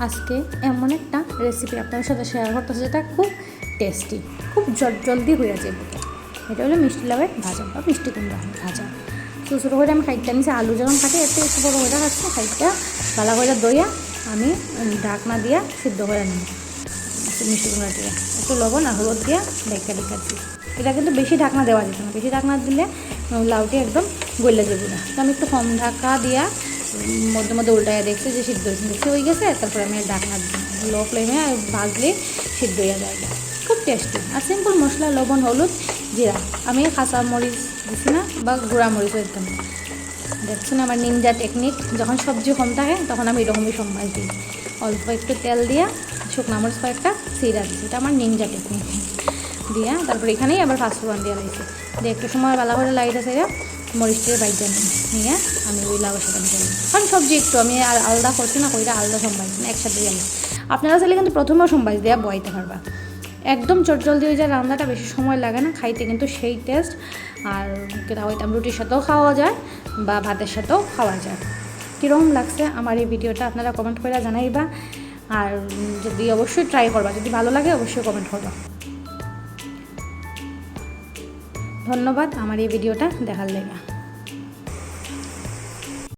আজকে এমন একটা রেসিপি আপনাদের সাথে শেয়ার করতেছে যেটা খুব টেস্টি, খুব জলদি হয়ে যায় বুকে। এটা হলো মিষ্টি লাউয়ের ভাজা বা মিষ্টি কুমড়া ভাজা। ছোটো ছোটো করে আমি খাইটটা নিয়েছি, আলু যখন কাটি একটু একটু বড়ো করে খাচ্ছি। খাইটটা ভালো করে দইয়া আমি ঢাকনা দিয়া সিদ্ধ করে নিই মিষ্টি কুমড়া দিয়ে, একটু লবণ আর হলুদ দিয়া ঢেকা ঢেকাচ্ছি। এটা কিন্তু বেশি ঢাকনা দেওয়া যেত না, বেশি ঢাকনা দিলে লাউটি একদম গলে যাবে না। তো আমি একটু কম ঢাকা দিয়া মধ্যে মধ্যে উল্টায় দেখছি যে সিদ্ধ হয়ে গেছে। তারপরে আমি ঢাকনা লো ফ্লেমে ভাজলে সিদ্ধ হয়ে যায়। খুব টেস্টি আর সিম্পল মশলা, লবণ, হলুদ, জিরা। আমি কাঁচা মরিচ দিচ্ছি না বা গুঁড়া মরিচও একদম। দেখছেন আমার নিনজা টেকনিক, যখন সবজি কম থাকে তখন আমি এরকমই সম্বাস দিই। অল্প একটু তেল দিয়া শুকনো মরিচ কয়েকটা চিরা দিচ্ছি, এটা আমার নিনজা টেকনিক দিয়া। তারপরে এখানেই আবার ফাঁসফোড়ন দিয়ে লাগছে দিয়ে একটু সময় বেলা করে লাইটা সেরা মরিচটাকে বাইজা নিয়ে আমি ওই লাউয়ের সাথে দিই। কারণ সবজি একটু আমি আর আলাদা করছি না, কইটা আলাদা সম্বাস না, একসাথে আমি। আপনারা চাইলে কিন্তু প্রথমেও সম্বাস দেওয়া বইতে পারবা। একদম চটজলদি হয়ে যায় রান্নাটা, বেশি সময় লাগে না, খাইতে কিন্তু সেই টেস্ট। আর হয়তো রুটির সাথেও খাওয়া যায় বা ভাতের সাথেও খাওয়া যায়। কীরকম লাগছে আমার এই ভিডিওটা আপনারা কমেন্ট করে জানাইবা। আর যদি অবশ্যই ট্রাই করবা, যদি ভালো লাগে অবশ্যই কমেন্ট করবা। ধন্যবাদ আমার এই ভিডিওটা দেখার লেগে।